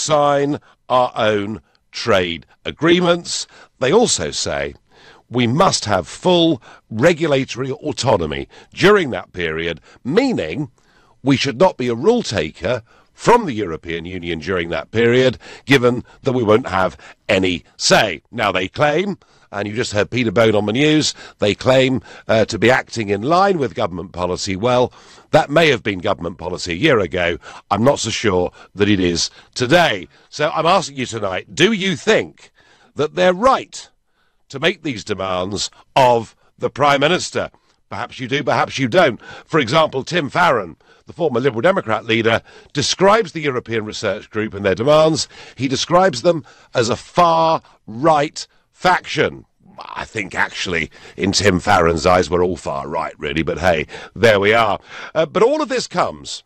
sign our own trade agreements. They also say we must have full regulatory autonomy during that period, meaning we should not be a rule taker from the European Union during that period, given that we won't have any say. Now they claim, and you just heard Peter Bone on the news, they claim to be acting in line with government policy. Well, that may have been government policy a year ago. I'm not so sure that it is today. So I'm asking you tonight, do you think that they're right to make these demands of the Prime Minister? Perhaps you do, perhaps you don't. For example, Tim Farron, the former Liberal Democrat leader, describes the European Research Group and their demands. He describes them as a far-right faction. I think, actually, in Tim Farron's eyes, we're all far right, really, but hey, there we are. But all of this comes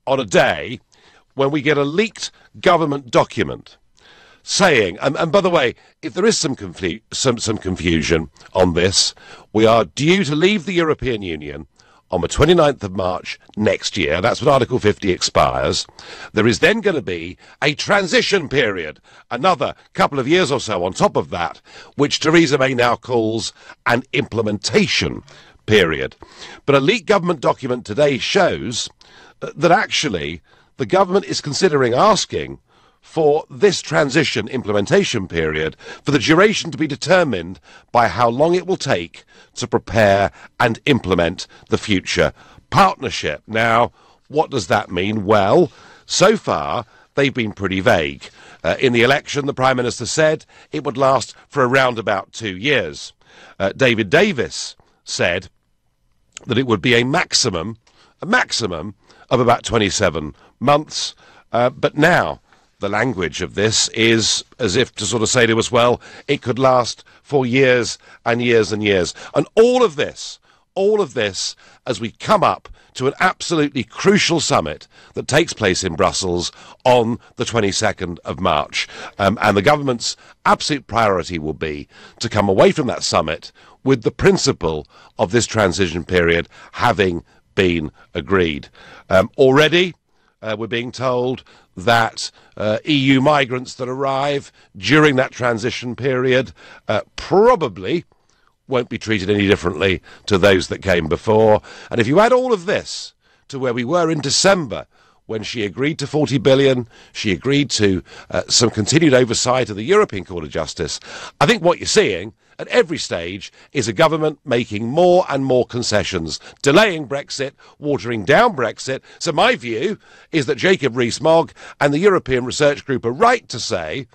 on a day when we get a leaked government document saying, and by the way, if there is some confusion on this, we are due to leave the European Union on the 29th of March next year. That's when Article 50 expires. There is then going to be a transition period, another couple of years or so on top of that, which Theresa May now calls an implementation period. But a leaked government document today shows that actually the government is considering asking for this transition implementation period for the duration to be determined by how long it will take to prepare and implement the future partnership. Now, what does that mean? Well, so far, they've been pretty vague. In the election, the Prime Minister said it would last for around about 2 years. David Davis said that it would be a maximum of about 27 months. But now, the language of this is as if to sort of say to us, well, it could last for years and years and years. And all of this, as we come up to an absolutely crucial summit that takes place in Brussels on the 22nd of March. And the government's absolute priority will be to come away from that summit with the principle of this transition period having been agreed. Already, we're being told that EU migrants that arrive during that transition period probably won't be treated any differently to those that came before. And if you add all of this to where we were in December, when she agreed to 40 billion, she agreed to some continued oversight of the European Court of Justice, I think what you're seeing at every stage is a government making more and more concessions, delaying Brexit, watering down Brexit. So my view is that Jacob Rees-Mogg and the European Research Group are right to say,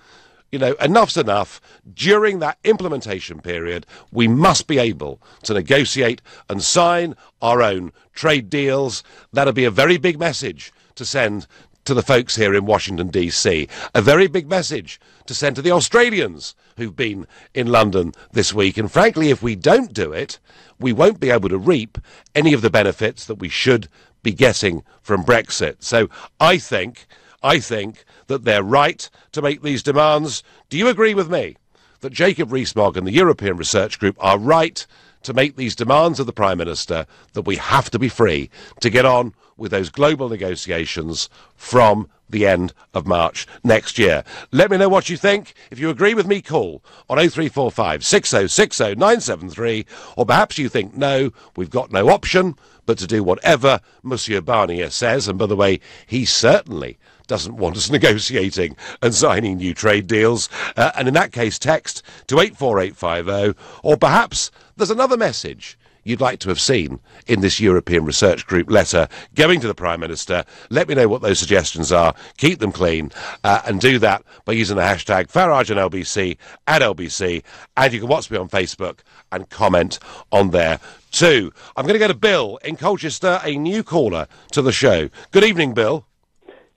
you know, enough's enough. During that implementation period, we must be able to negotiate and sign our own trade deals. That'll be a very big message to send to the folks here in Washington, D.C. A very big message to send to the Australians who've been in London this week. And frankly, if we don't do it, we won't be able to reap any of the benefits that we should be getting from Brexit. So I think that they're right to make these demands. Do you agree with me that Jacob Rees-Mogg and the European Research Group are right to make these demands of the Prime Minister, that we have to be free to get on with those global negotiations from the end of March next year? Let me know what you think. If you agree with me, call on 0345 6060 973, or perhaps you think, no, we've got no option but to do whatever Monsieur Barnier says. And by the way, he certainly doesn't want us negotiating and signing new trade deals. And in that case, text to 84850, or perhaps there's another message you'd like to have seen in this European Research Group letter going to the Prime Minister. Let me know what those suggestions are. Keep them clean, and do that by using the hashtag Farage and LBC at LBC, and you can watch me on Facebook and comment on there too. I'm going to go to Bill in Colchester, a new caller to the show. Good evening, Bill.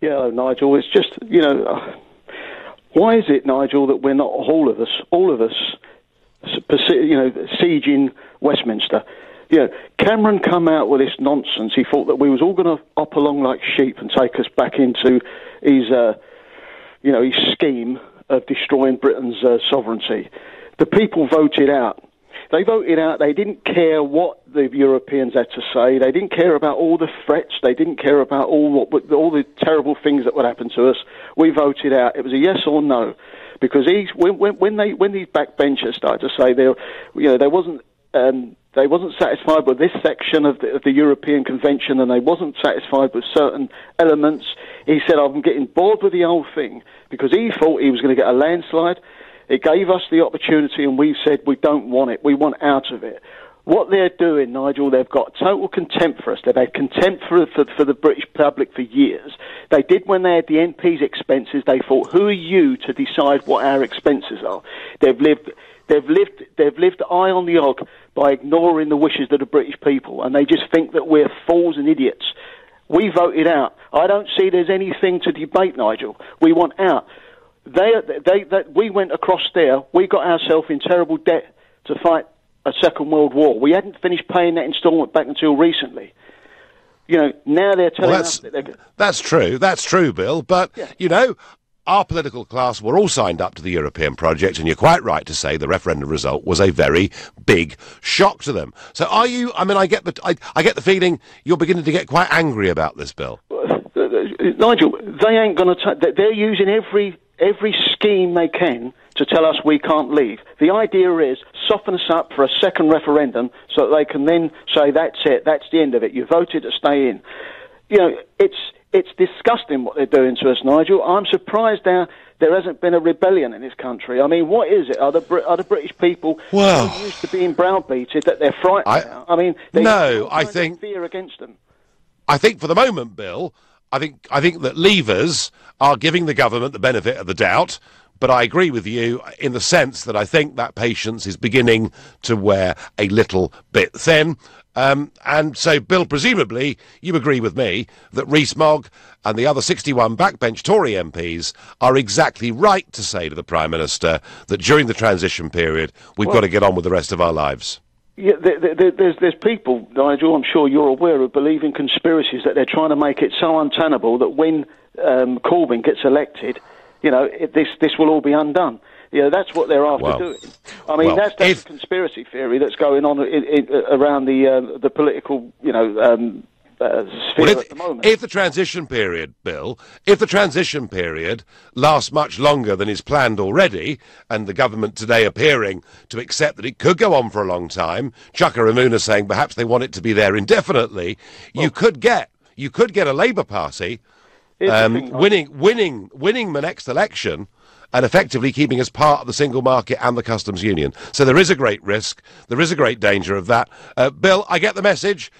Yeah, hello, Nigel. It's just, why is it, Nigel, that we're not all of us, sieging Westminster? Cameron come out with this nonsense. He thought that we was all going to hop along like sheep and take us back into his scheme of destroying Britain's sovereignty. The people voted out. They voted out. They didn't care what the Europeans had to say. They didn't care about all the threats. They didn't care about all the terrible things that would happen to us. we voted out. It was a yes or no, because when these backbenchers started to say they wasn't satisfied with this section of the European Convention, and they wasn't satisfied with certain elements. He said, I'm getting bored with the whole thing, because he thought he was going to get a landslide. It gave us the opportunity, and we said we don't want it. We want out of it. What they're doing, Nigel, they've got total contempt for us. They've had contempt for the British public for years. They did when they had the MPs' expenses. They thought, who are you to decide what our expenses are? They've lived eye on the hog by ignoring the wishes of the British people, and they just think that we're fools and idiots. We voted out. I don't see there's anything to debate, Nigel. We want out. We went across there. We got ourselves in terrible debt to fight a Second World War. We hadn't finished paying that instalment back until recently. Now they're telling us that that's true. That's true, Bill. But, our political class were all signed up to the European project, and you're quite right to say the referendum result was a very big shock to them. So are you, I get the feeling you're beginning to get quite angry about this, Bill. Nigel, they ain't going to... They're using every scheme they can to tell us we can't leave. The idea is soften us up for a second referendum so that they can then say, that's it, that's the end of it, you voted to stay in. It's disgusting what they're doing to us, Nigel. I'm surprised there hasn't been a rebellion in this country. I mean, what is it? Are the British people so used to being browbeated that they're frightened now? I mean, I think fear against them. I think for the moment, Bill, I think that leavers are giving the government the benefit of the doubt. But I agree with you in the sense that I think that patience is beginning to wear a little bit thin. And so, Bill, presumably, you agree with me that Rees-Mogg and the other 61 backbench Tory MPs are exactly right to say to the Prime Minister that during the transition period, we've got to get on with the rest of our lives. Yeah, there's people, Nigel, I'm sure you're aware of, believe in conspiracies that they're trying to make it so untenable that when Corbyn gets elected, this will all be undone. That's what they're after doing. I mean, that's a conspiracy theory that's going on around the political, sphere at the moment. If the transition period, Bill, if the transition period lasts much longer than is planned already, and the government today appearing to accept that it could go on for a long time, Chuka Ramuna saying perhaps they want it to be there indefinitely, you could get a Labour Party winning the next election and effectively keeping us part of the single market and the customs union. So there is a great risk, there is a great danger of that. Bill, I get the message.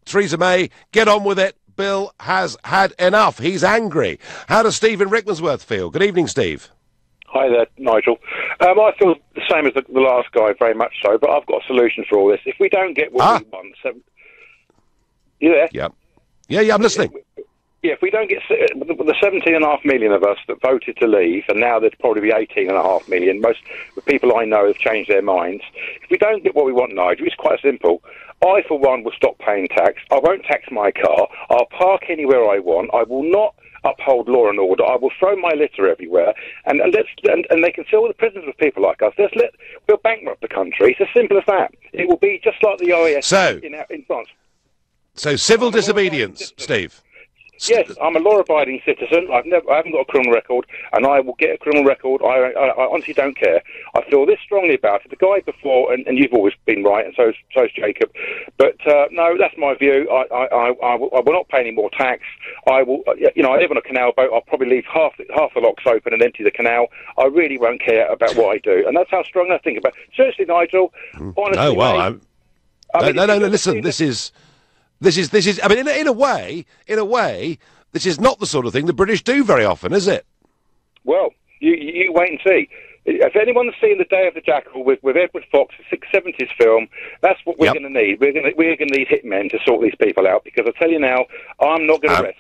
Theresa May, get on with it. Bill has had enough. He's angry. How does Steve in Rickmansworth feel? Good evening, Steve. Hi there, Nigel. I feel the same as the last guy, very much so, but I've got a solution for all this. If we don't get what we want... You there? Yeah, I'm listening. Yeah, if we don't get the 17.5 million of us that voted to leave, and now there'd probably be 18.5 million, most of the people I know have changed their minds. If we don't get what we want, Nigel, it's quite simple. I, for one, will stop paying tax. I won't tax my car. I'll park anywhere I want. I will not uphold law and order. I will throw my litter everywhere, and they can fill the prisons with people like us. We'll bankrupt the country. It's as simple as that. It will be just like the IS in France. So civil disobedience, Steve. Yes, I'm a law-abiding citizen. I haven't got a criminal record, and I will get a criminal record. I honestly don't care. I feel this strongly about it. The guy before, and you've always been right, and so's Jacob. But no, that's my view. I will not pay any more tax. I will. I live on a canal boat. I'll probably leave half the locks open and empty the canal. I really won't care about what I do, and that's how strong I think about it. Seriously, Nigel. Honestly, no, well, no. Listen, this is. I mean, in a way, this is not the sort of thing the British do very often, is it? Well, you wait and see. If anyone's seen The Day of the Jackal with Edward Fox, a 70s film, that's what we're going to need. We're going to need hitmen to sort these people out, because I tell you now, I'm not going to rest.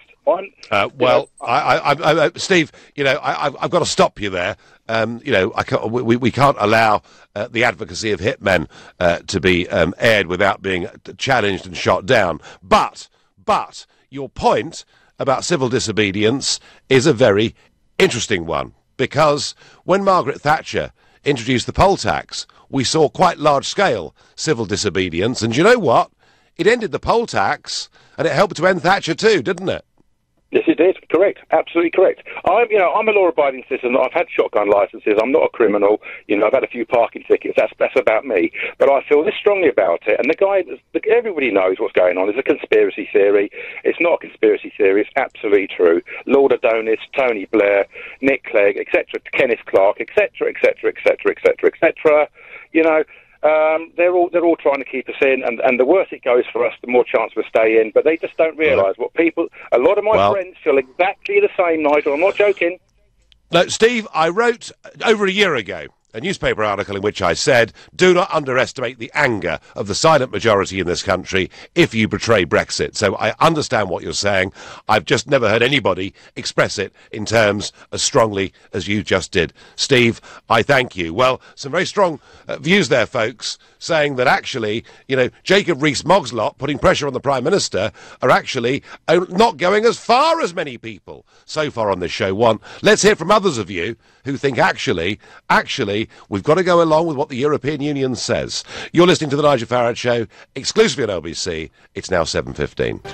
Steve, I've got to stop you there. We can't allow the advocacy of hitmen to be aired without being challenged and shot down. But your point about civil disobedience is a very interesting one, because when Margaret Thatcher introduced the poll tax, we saw quite large-scale civil disobedience, and you know what? It ended the poll tax, and it helped to end Thatcher too, didn't it? Yes, it did. Correct. Absolutely correct. I'm a law-abiding citizen. I've had shotgun licences. I'm not a criminal. I've had a few parking tickets. That's about me. But I feel this strongly about it. And everybody knows what's going on. It's a conspiracy theory. It's not a conspiracy theory. It's absolutely true. Lord Adonis, Tony Blair, Nick Clegg, etc., Kenneth Clark, etc., etc., etc., etc., etc. They're all trying to keep us in, and the worse it goes for us, the more chance we'll stay in. But they just don't realise a lot of my friends feel exactly the same, Nigel. I'm not joking. No, Steve, I wrote over a year ago a newspaper article in which I said, do not underestimate the anger of the silent majority in this country if you betray Brexit. So I understand what you're saying. I've just never heard anybody express it in terms as strongly as you just did. Steve, I thank you. Well, some very strong views there, folks, saying that actually, Jacob Rees-Mogg's lot putting pressure on the Prime Minister are actually not going as far as many people so far on this show want. Let's hear from others of you who think actually, we've got to go along with what the European Union says. You're listening to the Nigel Farage Show, exclusively on LBC. It's now 7:15.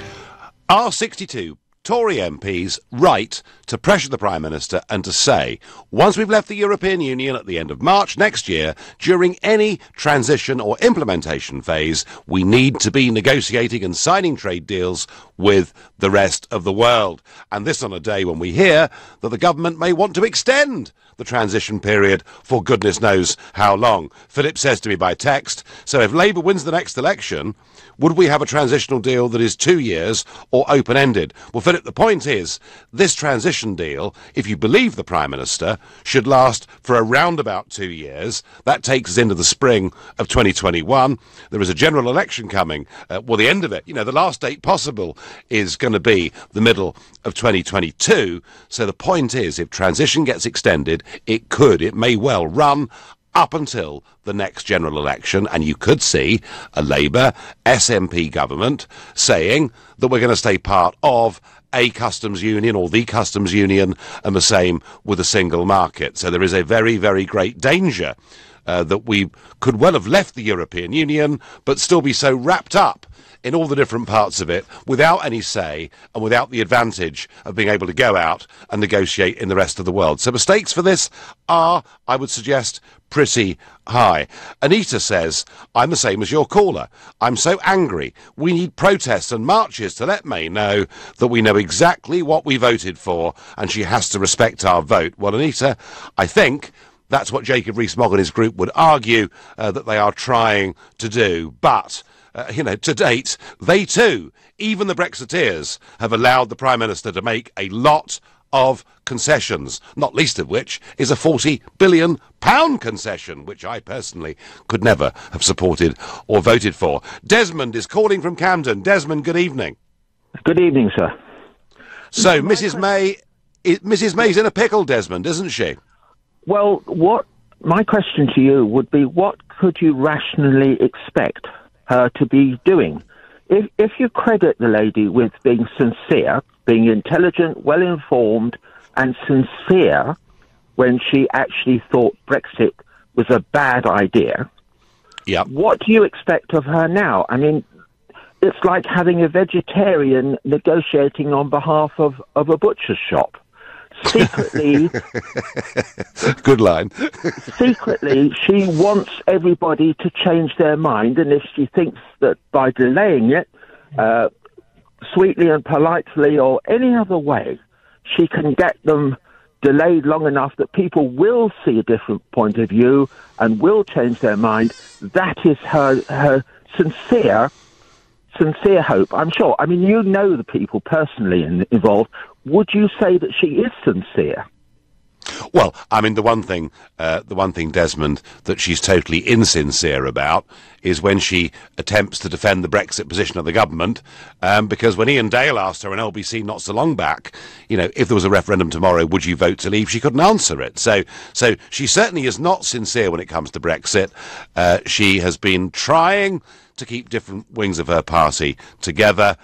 Are 62 Tory MPs right to pressure the Prime Minister and to say, once we've left the European Union at the end of March next year, during any transition or implementation phase, we need to be negotiating and signing trade deals with the rest of the world? And this on a day when we hear that the government may want to extend the transition period for goodness knows how long. Philip says to me by text, so if Labour wins the next election, would we have a transitional deal that is 2 years or open-ended? Well, Philip, the point is, this transition deal, if you believe the Prime Minister, should last for around about 2 years. That takes us into the spring of 2021. There is a general election coming. The end of it, the last date possible is going to be the middle of 2022. So the point is, if transition gets extended, it may well run up until the next general election, and you could see a Labour SNP government saying that we're going to stay part of a customs union or the customs union, and the same with a single market. So there is a very, very great danger that we could well have left the European Union but still be so wrapped up in all the different parts of it without any say and without the advantage of being able to go out and negotiate in the rest of the world. So mistakes for this are, I would suggest, pretty high. Anita says, I'm the same as your caller. I'm so angry. We need protests and marches to let May know that we know exactly what we voted for and she has to respect our vote. Well, Anita, I think that's what Jacob Rees-Mogg and his group would argue that they are trying to do. But to date, they too, even the Brexiteers, have allowed the Prime Minister to make a lot of concessions, not least of which is a £40 billion concession, which I personally could never have supported or voted for. Desmond is calling from Camden. Desmond, good evening. Good evening, sir. So, Mrs May's in a pickle, Desmond, isn't she? Well, my question to you would be, what could you rationally expect her to be doing? If you credit the lady with being sincere, being intelligent, well-informed, and sincere when she actually thought Brexit was a bad idea, what do you expect of her now? I mean, it's like having a vegetarian negotiating on behalf of a butcher's shop. Secretly, good line. Secretly, she wants everybody to change their mind, and if she thinks that by delaying it, sweetly and politely or any other way, she can get them delayed long enough that people will see a different point of view and will change their mind, that is her sincere hope, I'm sure. I mean, you know the people personally involved. Would you say that she is sincere? Well, I mean, the one thing, Desmond, that she's totally insincere about is when she attempts to defend the Brexit position of the government, because when Ian Dale asked her on LBC not so long back, if there was a referendum tomorrow, would you vote to leave? She couldn't answer it. So she certainly is not sincere when it comes to Brexit. She has been trying to keep different wings of her party together.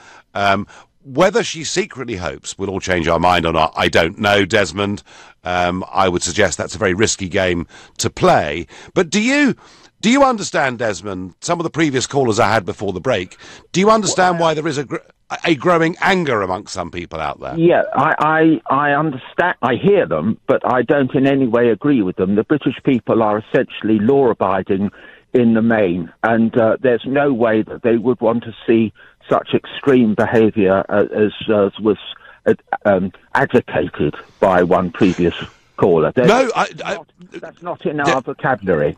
Whether she secretly hopes we'll all change our mind or not, I don't know, Desmond. I would suggest that's a very risky game to play. But do you understand, Desmond, some of the previous callers I had before the break, do you understand why there is a growing anger amongst some people out there. Yeah, I understand. I hear them, but I don't in any way agree with them. The British people are essentially law-abiding in the main, and there's no way that they would want to see such extreme behaviour as was advocated by one previous caller. That's not in our vocabulary.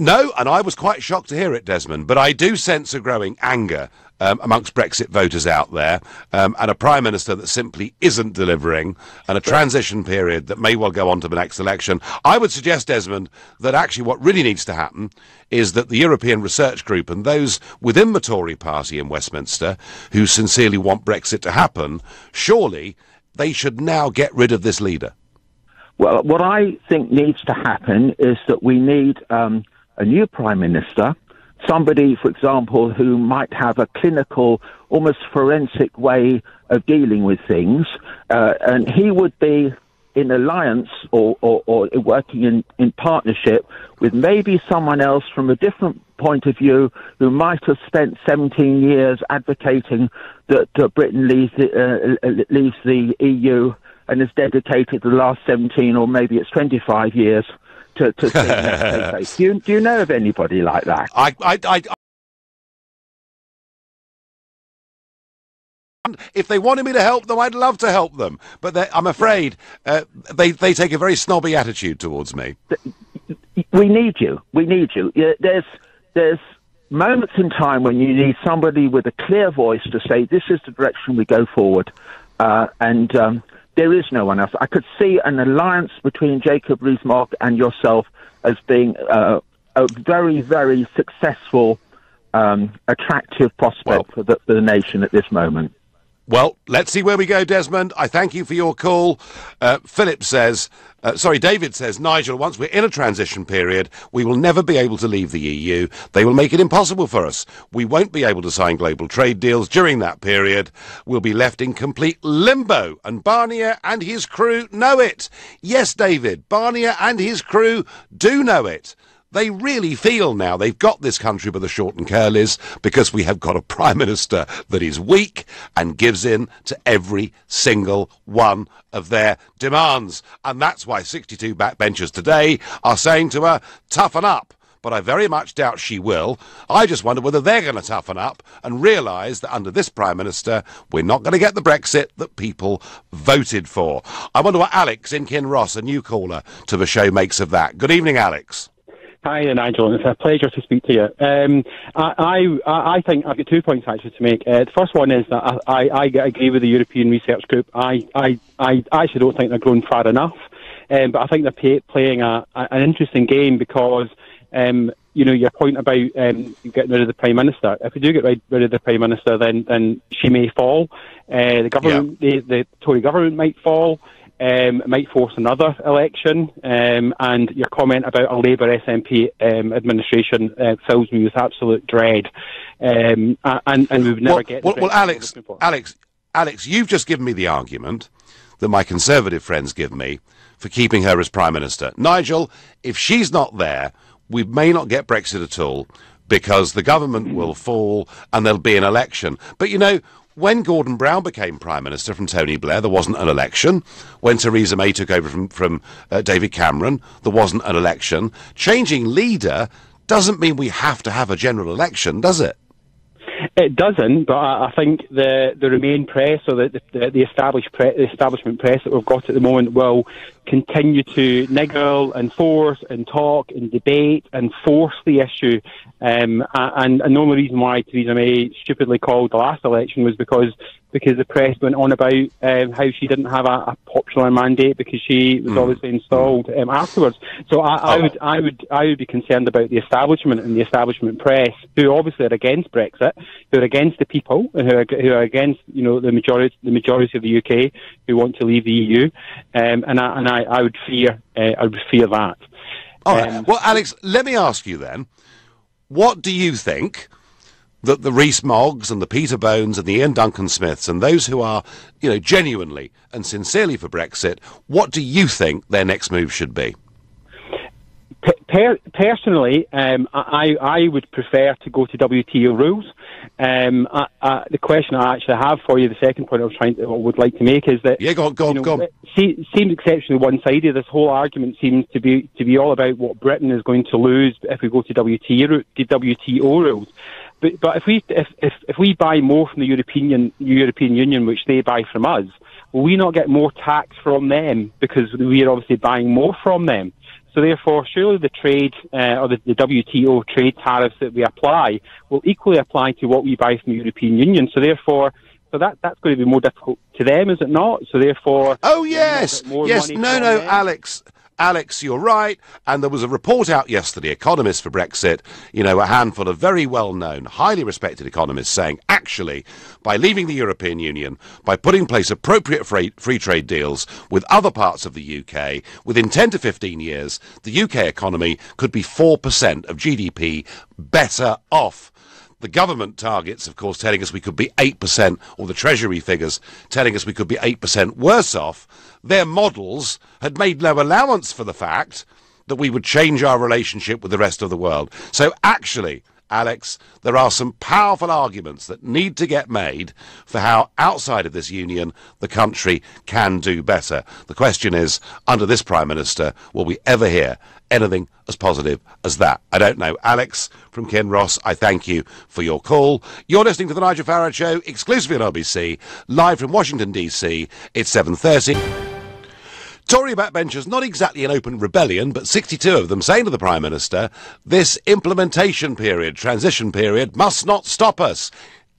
No, and I was quite shocked to hear it, Desmond, but I do sense a growing anger amongst Brexit voters out there, and a Prime Minister that simply isn't delivering, and a transition period that may well go on to the next election. I would suggest, Desmond, that actually what really needs to happen is that the European Research Group and those within the Tory party in Westminster who sincerely want Brexit to happen, surely they should now get rid of this leader. Well, what I think needs to happen is that we need a new Prime Minister, somebody, for example, who might have a clinical, almost forensic way of dealing with things, and he would be in alliance or working in partnership with maybe someone else from a different point of view who might have spent 17 years advocating that Britain leaves the EU and has dedicated the last 17 or maybe it's 25 years to do you know of anybody like that? If they wanted me to help them, I'd love to help them. But I'm afraid they take a very snobby attitude towards me. We need you. We need you. There's moments in time when you need somebody with a clear voice to say, this is the direction we go forward. And there is no one else. I could see an alliance between Jacob Rees-Mogg and yourself as being a very, very successful, attractive prospect for the nation at this moment. Well, let's see where we go, Desmond. I thank you for your call. David says, Nigel, once we're in a transition period, we will never be able to leave the EU. They will make it impossible for us. We won't be able to sign global trade deals during that period. We'll be left in complete limbo, and Barnier and his crew know it. Yes, David, Barnier and his crew do know it. They really feel now they've got this country by the short and curlies because we have got a Prime Minister that is weak and gives in to every single one of their demands. And that's why 62 backbenchers today are saying to her, toughen up. But I very much doubt she will. I just wonder whether they're going to toughen up and realise that under this Prime Minister, we're not going to get the Brexit that people voted for. I wonder what Alex in Kinross, a new caller to the show, makes of that. Good evening, Alex. Hi, Nigel. It's a pleasure to speak to you. I think I've got 2 points actually to make. The first one is that I agree with the European Research Group. I actually don't think they're going far enough, but I think they're playing an interesting game because your point about getting rid of the Prime Minister. If we do get rid of the Prime Minister, then she may fall. The government, the Tory government might fall. It might force another election, and your comment about a Labour SNP administration fills me with absolute dread, and we would never get. Well, Alex, you've just given me the argument that my Conservative friends give me for keeping her as Prime Minister. Nigel, if she's not there, we may not get Brexit at all because the government will fall and there'll be an election. But when Gordon Brown became Prime Minister from Tony Blair, there wasn't an election. When Theresa May took over from David Cameron, there wasn't an election. Changing leader doesn't mean we have to have a general election, does it? It doesn't, but I think the Remain press or the establishment press that we've got at the moment will continue to niggle and force and talk and debate and force the issue. And the only reason why Theresa May stupidly called the last election was because the press went on about how she didn't have a popular mandate because she was obviously installed afterwards. So I would be concerned about the establishment and the establishment press, who obviously are against Brexit, who are against the people, and who are against the majority of the UK who want to leave the EU, and I would fear that. All right. Well, Alex, let me ask you then, what do you think that the Rees-Moggs and the Peter Bones and the Ian Duncan Smiths and those who are, genuinely and sincerely for Brexit, what do you think their next move should be? Personally, I would prefer to go to WTO rules. The question I actually have for you, the second point I would like to make is that go on. It seems exceptionally one-sided. This whole argument seems to be all about what Britain is going to lose if we go to WTO rules. But if we buy more from the European Union, which they buy from us, will we not get more tax from them because we are obviously buying more from them? So therefore, surely the trade or the WTO trade tariffs that we apply will equally apply to what we buy from the European Union. So therefore, that's going to be more difficult to them, is it not? So therefore, yes, Alex, you're right. And there was a report out yesterday, Economists for Brexit, a handful of very well-known, highly respected economists saying, actually, by leaving the European Union, by putting in place appropriate free trade deals with other parts of the UK, within 10 to 15 years, the UK economy could be 4% of GDP better off. The government targets, of course, telling us we could be 8%, or the Treasury figures telling us we could be 8% worse off. Their models had made no allowance for the fact that we would change our relationship with the rest of the world. So actually, Alex, there are some powerful arguments that need to get made for how outside of this union the country can do better. The question is, under this Prime Minister, will we ever hear anything as positive as that? I don't know. Alex from Kinross, I thank you for your call. You're listening to the Nigel Farage Show, exclusively on LBC, live from Washington, D.C. It's 7:30. Tory backbenchers, not exactly an open rebellion, but 62 of them saying to the Prime Minister, this implementation period, transition period, must not stop us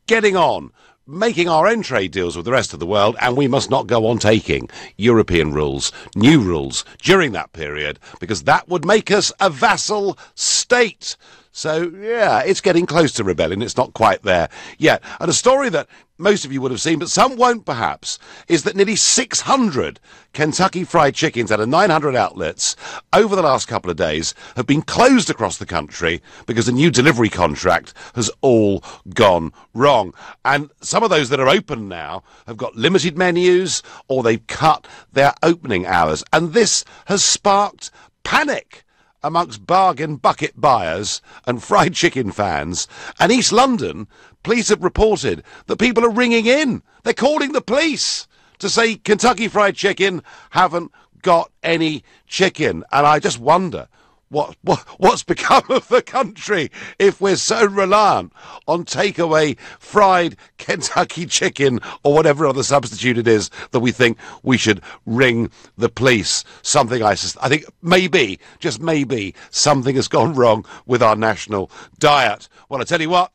getting on, making our own trade deals with the rest of the world, and we must not go on taking European rules, new rules, during that period, because that would make us a vassal state. So, yeah, it's getting close to rebellion. It's not quite there yet. And a story that most of you would have seen, but some won't perhaps, is that nearly 600 Kentucky Fried Chickens out of 900 outlets over the last couple of days have been closed across the country because the new delivery contract has all gone wrong. And some of those that are open now have got limited menus or they've cut their opening hours. And this has sparked panic amongst bargain bucket buyers and fried chicken fans. And East London, police have reported that people are ringing in. They're calling the police to say Kentucky Fried Chicken haven't got any chicken. And I just wonder what's become of the country if we're so reliant on takeaway fried Kentucky chicken or whatever other substitute it is that we think we should ring the police. Something I think maybe, just maybe, something has gone wrong with our national diet. Well, I tell you what,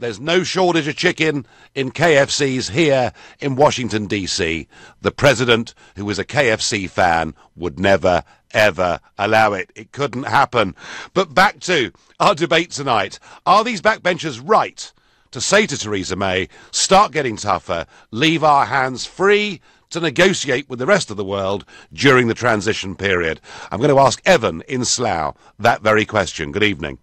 there's no shortage of chicken in KFCs here in Washington, D.C. The president, who is a KFC fan, would never, ever allow it. It couldn't happen. But back to our debate tonight. Are these backbenchers right to say to Theresa May, start getting tougher, leave our hands free to negotiate with the rest of the world during the transition period? I'm going to ask Evan in Slough that very question. Good evening.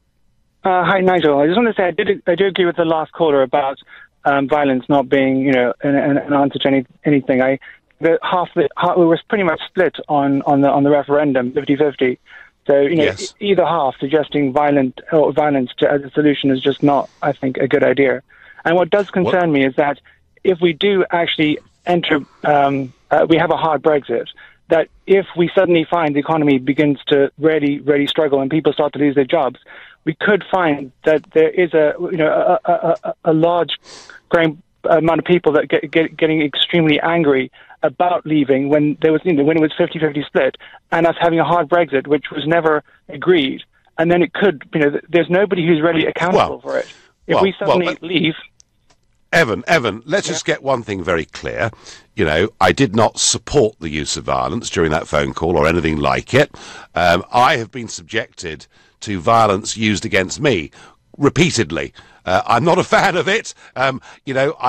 Hi, Nigel. I just want to say I do agree with the last caller about violence not being, an answer to anything. We were pretty much split on the referendum, 50-50. So, yes. Either half suggesting violence as a solution is just not, I think, a good idea. And what does concern me is that if we do actually enter, we have a hard Brexit, that if we suddenly find the economy begins to really, really struggle and people start to lose their jobs, we could find that there is a large growing amount of people that getting extremely angry about leaving when there was when it was 50-50 split, and us having a hard Brexit, which was never agreed. And then it could, there's nobody who's really accountable for it. If we suddenly leave. Evan, let's just get one thing very clear. I did not support the use of violence during that phone call or anything like it. I have been subjected to violence used against me repeatedly. I'm not a fan of it. I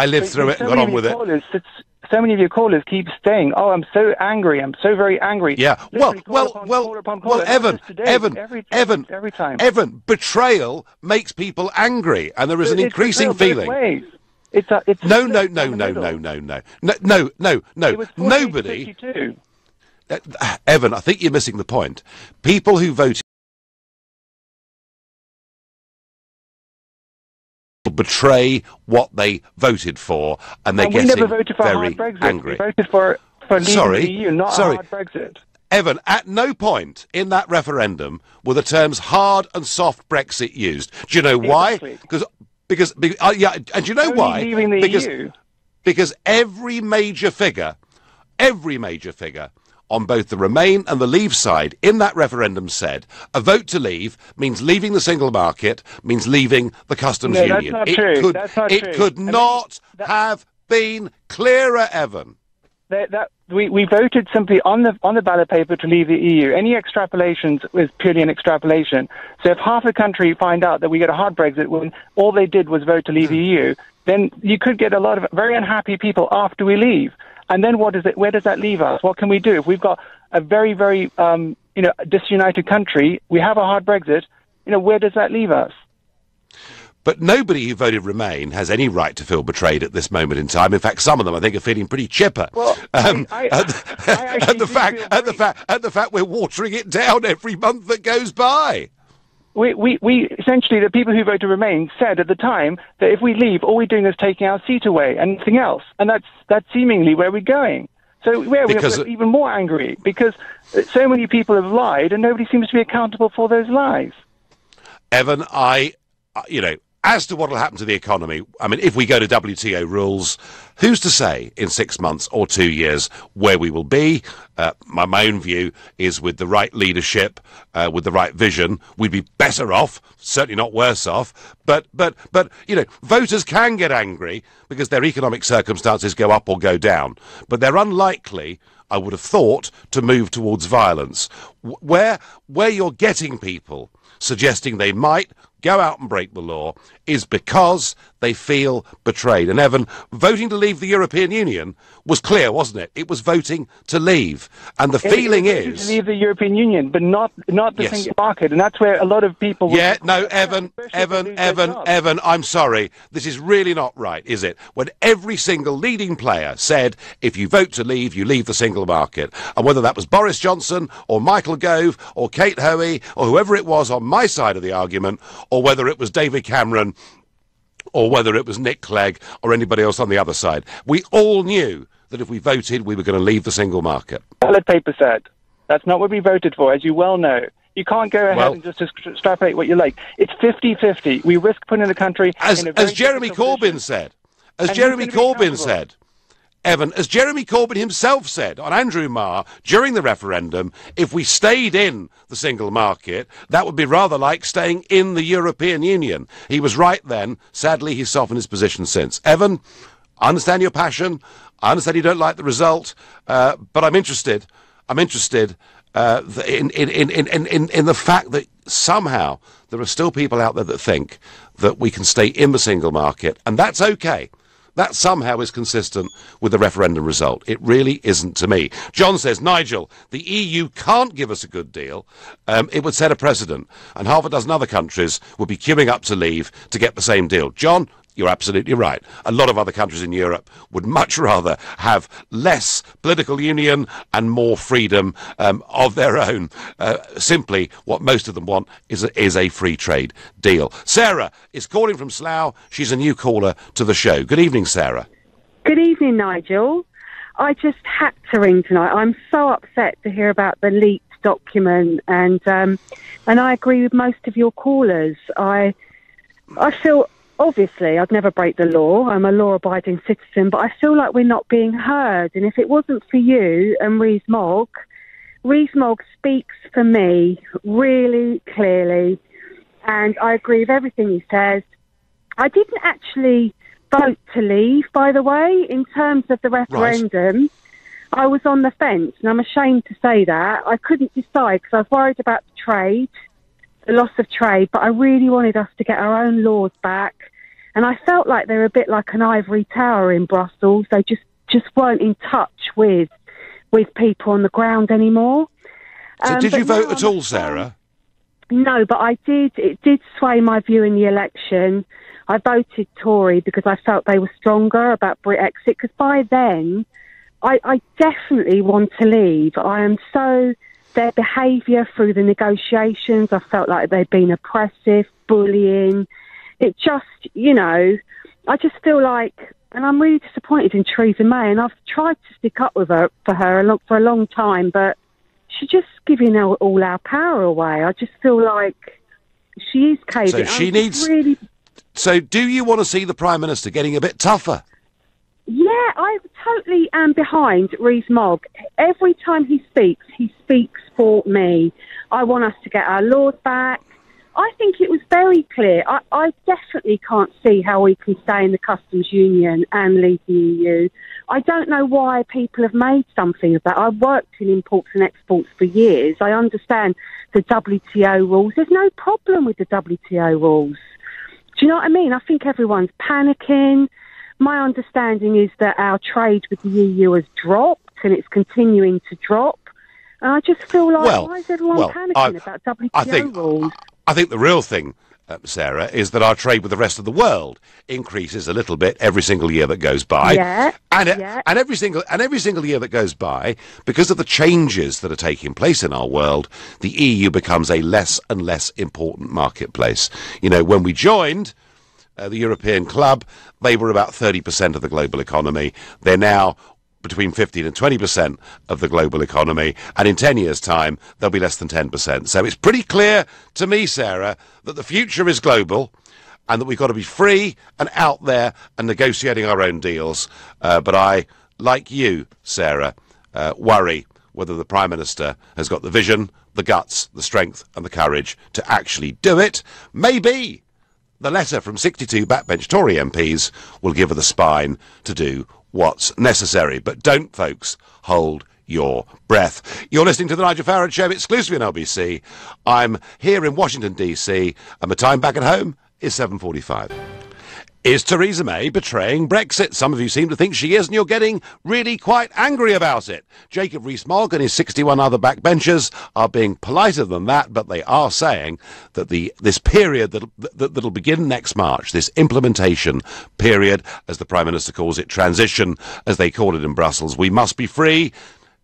lived through it and got on with it. So many of your callers keep saying, "Oh, I'm so angry. I'm so very angry." Yeah. Every time. Evan, betrayal makes people angry, and there is an increasing feeling. No. Nobody. Evan, I think you're missing the point. People who voted betray what they voted for, and they're getting we never voted for very a hard Brexit. angry. We voted for leaving the EU, not a hard Brexit. Evan, at no point in that referendum were the terms hard and soft Brexit used. Do you know why? Exactly. Because and do you know Only why? leaving the EU. Because every major figure on both the Remain and the Leave side in that referendum said a vote to leave means leaving the single market, means leaving the customs union. That's not true. That's not it true. could not have been clearer, Evan. We voted simply on the ballot paper to leave the EU. Any extrapolations was purely an extrapolation. So if half the country find out that we get a hard Brexit when all they did was vote to leave the EU, then you could get a lot of very unhappy people after we leave. And then where does that leave us? What can we do? If we've got a very, very disunited country, we have a hard Brexit, where does that leave us? But nobody who voted Remain has any right to feel betrayed at this moment in time. In fact, some of them, I think, are feeling pretty chipper. Well, at the fact we're watering it down every month that goes by. We essentially, the people who voted Remain said at the time that if we leave, all we're doing is taking our seat away and nothing else. And that's seemingly where we're going. So we're even more angry because so many people have lied and nobody seems to be accountable for those lies. Evan, as to what will happen to the economy, I mean, if we go to WTO rules, who's to say in 6 months or 2 years where we will be? My own view is with the right leadership, with the right vision, we'd be better off, certainly not worse off. But voters can get angry because their economic circumstances go up or go down. But they're unlikely, I would have thought, to move towards violence. Where you're getting people suggesting they might go out and break the law is because they feel betrayed. And Evan, voting to leave the European Union was clear, wasn't it? It was voting to leave. And the feeling is... to leave the European Union, but not the single market. And that's where a lot of people... Evan, I'm sorry. This is really not right, is it? When every single leading player said, if you vote to leave, you leave the single market. And whether that was Boris Johnson or Michael Gove or Kate Hoey or whoever it was on my side of the argument, or whether it was David Cameron or whether it was Nick Clegg or anybody else on the other side, we all knew that if we voted, we were going to leave the single market. Ballot paper said. That's not what we voted for, as you well know. You can't go ahead and just extrapolate what you like. It's 50-50. We risk putting the country in a very as Jeremy Corbyn said. As Jeremy Corbyn said. Evan, as Jeremy Corbyn himself said on Andrew Marr during the referendum, if we stayed in the single market, that would be rather like staying in the European Union. He was right then. Sadly, he's softened his position since. Evan, I understand your passion. I understand you don't like the result, but I'm interested. In the fact that somehow there are still people out there that think that we can stay in the single market, and that's okay. That somehow is consistent with the referendum result. It really isn't to me. John says, Nigel, the EU can't give us a good deal. It would set a precedent, and half a dozen other countries would be queuing up to leave to get the same deal. John, you're absolutely right. A lot of other countries in Europe would much rather have less political union and more freedom of their own. Simply, what most of them want is a free trade deal. Sarah is calling from Slough. She's a new caller to the show. Good evening, Sarah. Good evening, Nigel. I just had to ring tonight. I'm so upset to hear about the leaked document, and I agree with most of your callers. I feel... Obviously, I'd never break the law. I'm a law-abiding citizen, but I feel like we're not being heard. And if it wasn't for you and Rees-Mogg speaks for me really clearly, and I agree with everything he says. I didn't actually vote to leave, by the way, in terms of the referendum. Right. I was on the fence, and I'm ashamed to say that. I couldn't decide because I was worried about the trade, the loss of trade, but I really wanted us to get our own laws back. And I felt like they were a bit like an ivory tower in Brussels. They just weren't in touch with people on the ground anymore. So did you vote at all, Sarah? No, but I did. It did sway my view in the election. I voted Tory because I felt they were stronger about Brexit, because by then I definitely want to leave. I am so... Their behaviour through the negotiations, I felt like they'd been oppressive, bullying, it just, you know, I just feel like, and I'm really disappointed in Theresa May, and I've tried to stick up with her for a long time, but she's just giving all our power away. I just feel like she is caving. So she needs... Really... So do you want to see the Prime Minister getting a bit tougher? Yeah, I totally am behind Rees-Mogg. Every time he speaks for me. I want us to get our laws back. I think it was very clear. I definitely can't see how we can stay in the customs union and leave the EU. I don't know why people have made something of that. I've worked in imports and exports for years. I understand the WTO rules. There's no problem with the WTO rules. Do you know what I mean? I think everyone's panicking. My understanding is that our trade with the EU has dropped and it's continuing to drop. And I just feel like, why is everyone panicking about WTO rules? I think the real thing, Sarah, is that our trade with the rest of the world increases a little bit every single year that goes by. And every single year that goes by, because of the changes that are taking place in our world, the EU becomes a less and less important marketplace. You know, when we joined the European Club, they were about 30% of the global economy. They're now between 15 and 20% of the global economy, and in 10 years' time, they'll be less than 10%. So it's pretty clear to me, Sarah, that the future is global and that we've got to be free and out there and negotiating our own deals. But I, like you, Sarah, worry whether the Prime Minister has got the vision, the guts, the strength and the courage to actually do it. Maybe the letter from 62 backbench Tory MPs will give her the spine to do what's necessary. But don't, folks, hold your breath. You're listening to the Nigel Farage Show exclusively on LBC. I'm here in Washington, D.C., and the time back at home is 7:45. Is Theresa May betraying Brexit? Some of you seem to think she is, and you're getting really quite angry about it. Jacob Rees-Mogg and his 61 other backbenchers are being politer than that, but they are saying that this period that'll begin next March, this implementation period, as the Prime Minister calls it, transition, as they call it in Brussels, we must be free,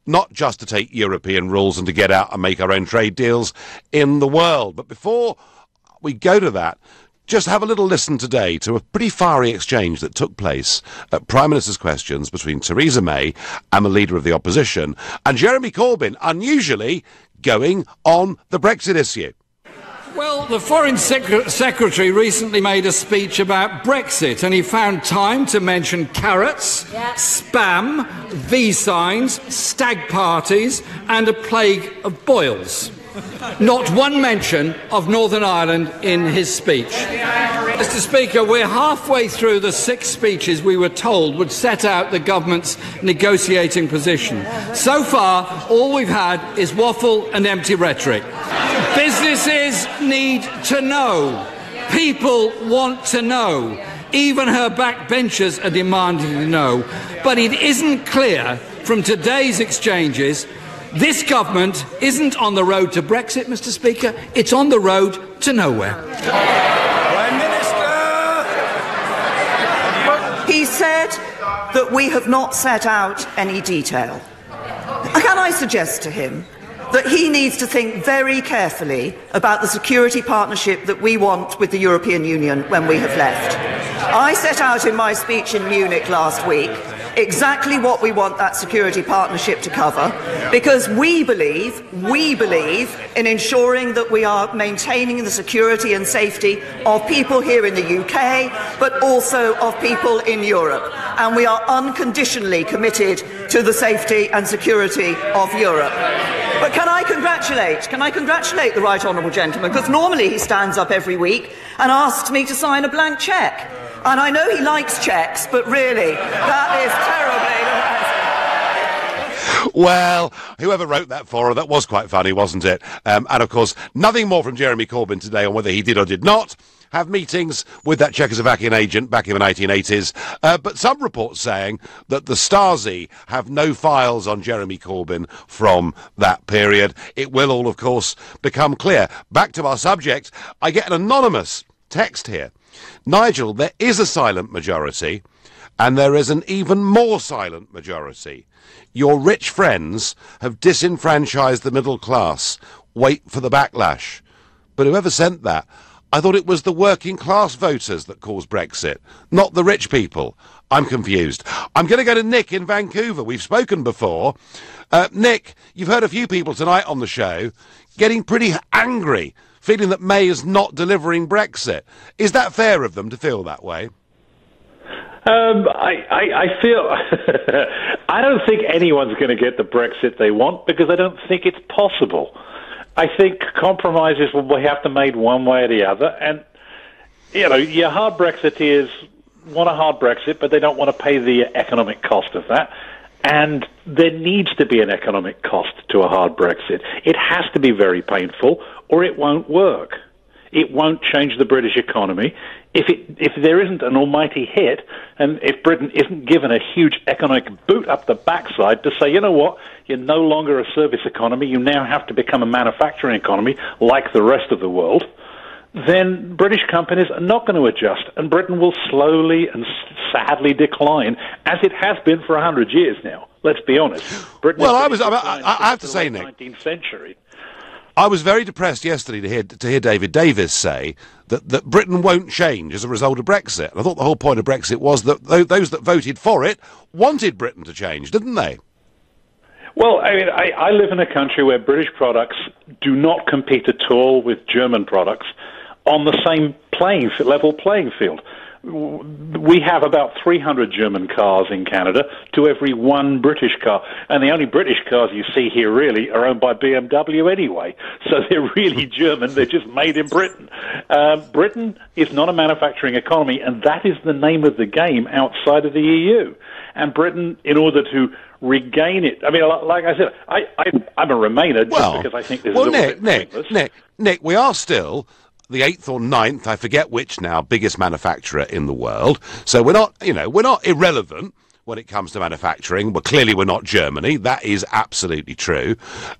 not just to take European rules and to get out and make our own trade deals in the world. But before we go to that, just have a little listen today to a pretty fiery exchange that took place at Prime Minister's Questions between Theresa May and the Leader of the Opposition, and Jeremy Corbyn, unusually, going on the Brexit issue. Well, the Foreign Secretary recently made a speech about Brexit, and he found time to mention carrots, spam, V signs, stag parties and a plague of boils. Not one mention of Northern Ireland in his speech. Mr. Speaker, we're halfway through the 6 speeches we were told would set out the government's negotiating position. So far, all we've had is waffle and empty rhetoric. Businesses need to know. People want to know. Even her backbenchers are demanding to know. But it isn't clear from today's exchanges. This government isn't on the road to Brexit, Mr. Speaker. It's on the road to nowhere. Prime Minister! He said that we have not set out any detail. Can I suggest to him that he needs to think very carefully about the security partnership that we want with the European Union when we have left? I set out in my speech in Munich last week exactly what we want that security partnership to cover, because we believe in ensuring that we are maintaining the security and safety of people here in the UK, but also of people in Europe. And we are unconditionally committed to the safety and security of Europe. But can I congratulate the Right Honourable Gentleman, because normally he stands up every week and asks me to sign a blank cheque. And I know he likes cheques, but really, that is terribly... Well, whoever wrote that for her, that was quite funny, wasn't it? And of course, nothing more from Jeremy Corbyn today on whether he did or did not have meetings with that Czechoslovakian agent back in the 1980s. But some reports saying that the Stasi have no files on Jeremy Corbyn from that period. It will all, of course, become clear. Back to our subject, I get an anonymous text here. Nigel, there is a silent majority, and there is an even more silent majority. Your rich friends have disenfranchised the middle class. Wait for the backlash. But whoever sent that, I thought it was the working class voters that caused Brexit, not the rich people. I'm confused. I'm going to go to Nick in Vancouver. We've spoken before. Nick, you've heard a few people tonight on the show getting pretty angry, feeling that May is not delivering Brexit. Is that fair of them to feel that way? I feel I don't think anyone's going to get the Brexit they want because I don't think it's possible. I think compromises will have to be made one way or the other, and your hard Brexiteers want a hard Brexit, but they don't want to pay the economic cost of that. And there needs to be an economic cost to a hard Brexit. It has to be very painful, or it won't work. It won't change the British economy. If there isn't an almighty hit, and if Britain isn't given a huge economic boot up the backside to say, you know what, you're no longer a service economy, you now have to become a manufacturing economy like the rest of the world, then British companies are not going to adjust, and Britain will slowly and sadly decline, as it has been for 100 years now. Let's be honest. Britain I have to say, Nick, 19th century. I was very depressed yesterday to hear David Davis say that Britain won't change as a result of Brexit. And I thought the whole point of Brexit was that those that voted for it wanted Britain to change, didn't they? Well, I mean, I live in a country where British products do not compete at all with German products on the same level playing field. We have about 300 German cars in Canada to every one British car, and the only British cars you see here really are owned by BMW anyway, so they're really German, they're just made in Britain. Britain is not a manufacturing economy, and that is the name of the game outside of the EU. And Britain, in order to regain it, I mean, like I said, I'm a Remainer just because I think this is a bit pointless. Nick, we are still the 8th or 9th, I forget which now, biggest manufacturer in the world. So we're not irrelevant when it comes to manufacturing. But clearly we're not Germany. That is absolutely true.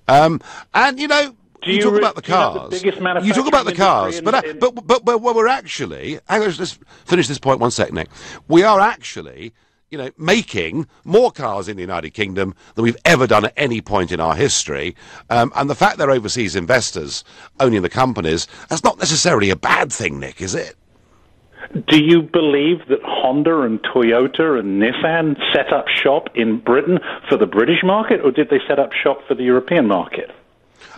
You talk about the cars. You talk about the cars, but we're actually. Hang on, let's finish this point 1 second, Nick. We are actually, making more cars in the United Kingdom than we've ever done at any point in our history. And the fact they're overseas investors owning the companies, that's not necessarily a bad thing, Nick, is it? Do you believe that Honda and Toyota and Nissan set up shop in Britain for the British market, or did they set up shop for the European market?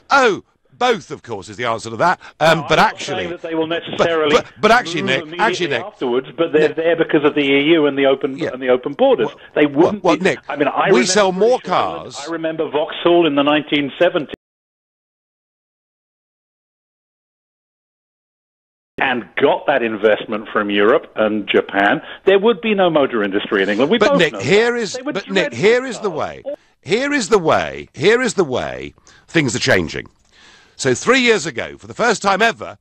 Oh, both, of course, is the answer to that. But actually, that they will necessarily. But actually, Nick, afterwards, but they're there because of the EU and the open borders. They wouldn't. Well, Nick, I mean, we sell more cars. I remember Vauxhall in the 1970s. And got that investment from Europe and Japan, there would be no motor industry in England. But Nick, here is the way. Here is the way things are changing. So 3 years ago, for the first time ever,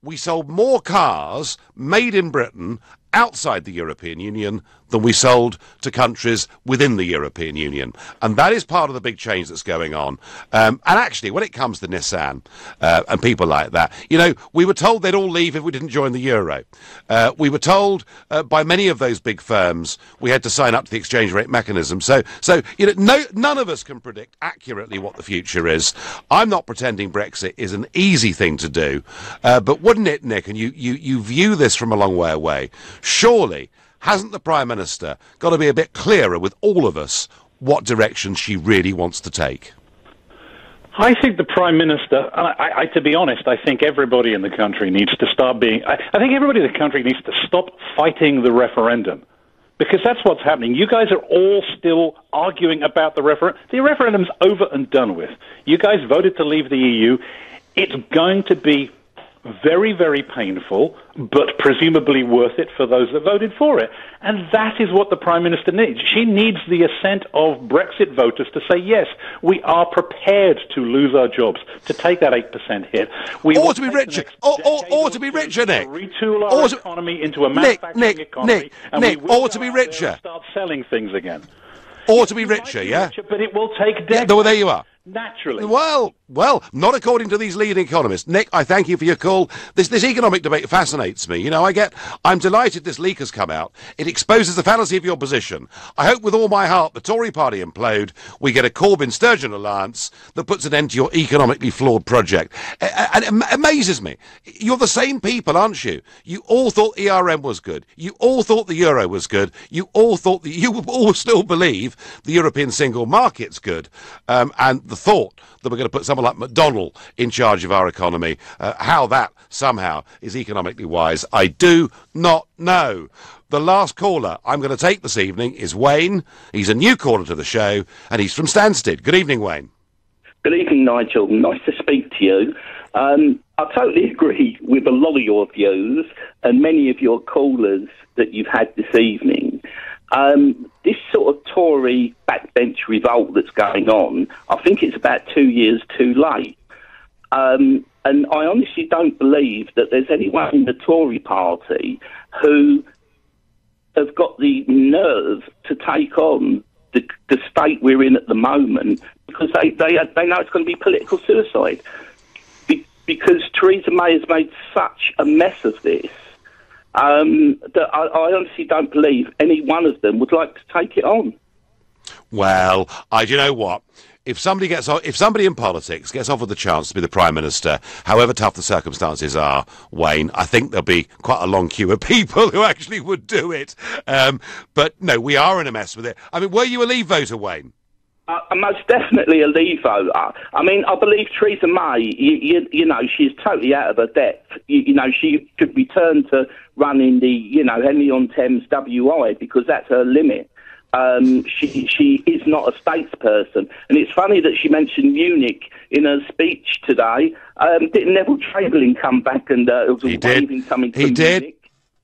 we sold more cars made in Britain outside the European Union than we sold to countries within the European Union. And that is part of the big change that's going on. And actually, when it comes to Nissan and people like that, we were told they'd all leave if we didn't join the euro. We were told by many of those big firms we had to sign up to the exchange rate mechanism. So none of us can predict accurately what the future is. I'm not pretending Brexit is an easy thing to do. But wouldn't it, Nick, and you view this from a long way away, surely hasn't the Prime Minister got to be a bit clearer with all of us what direction she really wants to take? I think the Prime Minister, to be honest, I think everybody in the country needs to start being... I think everybody in the country needs to stop fighting the referendum, because that's what's happening. You guys are all still arguing about the referendum. The referendum's over and done with. You guys voted to leave the EU. It's going to be very, very painful, but presumably worth it for those that voted for it. And that is what the Prime Minister needs. She needs the assent of Brexit voters to say, yes, we are prepared to lose our jobs, to take that 8% hit. Or to be richer, or to be richer, Nick. Retool our economy into a manufacturing economy. Or to be richer. Start selling things again. Or to be richer, yeah? But it will take decades. Well, there you are. Naturally. Well, not according to these leading economists. Nick, I thank you for your call. This economic debate fascinates me. You know, I'm delighted this leak has come out. It exposes the fallacy of your position. I hope with all my heart the Tory party implode, we get a Corbyn-Sturgeon alliance that puts an end to your economically flawed project. And it amazes me. You're the same people, aren't you? You all thought ERM was good. You all thought the euro was good. You all thought you all still believe the European single market's good. And the thought that we're going to put someone like McDonnell in charge of our economy, how that somehow is economically wise, I do not know. The last caller I'm going to take this evening is Wayne. He's a new caller to the show, and he's from Stansted. Good evening, Wayne. Good evening, Nigel. Nice to speak to you. I totally agree with a lot of your views and many of your callers that you've had this evening. This sort of Tory backbench revolt that's going on, I think it's about 2 years too late. And I honestly don't believe that there's anyone in the Tory party who have got the nerve to take on the state we're in at the moment, because they know it's going to be political suicide. Because Theresa May has made such a mess of this that I honestly don't believe any one of them would like to take it on. Well, do you know what? If somebody in politics gets offered the chance to be the Prime Minister, however tough the circumstances are, Wayne, I think there'll be quite a long queue of people who actually would do it. But no, we are in a mess with it. I mean, were you a Leave voter, Wayne? I'm most definitely a Leave voter. I mean, I believe Theresa May, you know, she's totally out of her depth. You know, she could return to running the, Henley-on-Thames WI, because that's her limit. She is not a statesperson. And it's funny that she mentioned Munich in her speech today. Didn't Neville Chamberlain come back and was waving something from Munich?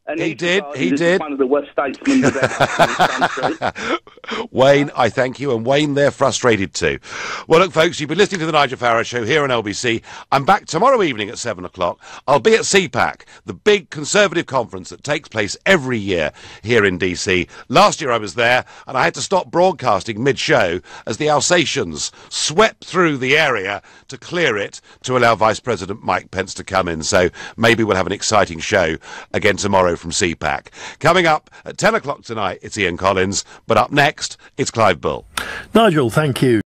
And he did. One of the worst statesmen we've ever had in this country. Wayne, I thank you, and Wayne, they're frustrated too. Well, look, folks, you've been listening to the Nigel Farage Show here on LBC. I'm back tomorrow evening at 7 o'clock. I'll be at CPAC, the big Conservative conference that takes place every year here in DC. Last year I was there, and I had to stop broadcasting mid-show as the Alsatians swept through the area to clear it to allow Vice President Mike Pence to come in. So maybe we'll have an exciting show again tomorrow from CPAC. Coming up at 10 o'clock tonight, it's Ian Collins, but up next, it's Clive Bull. Nigel, thank you.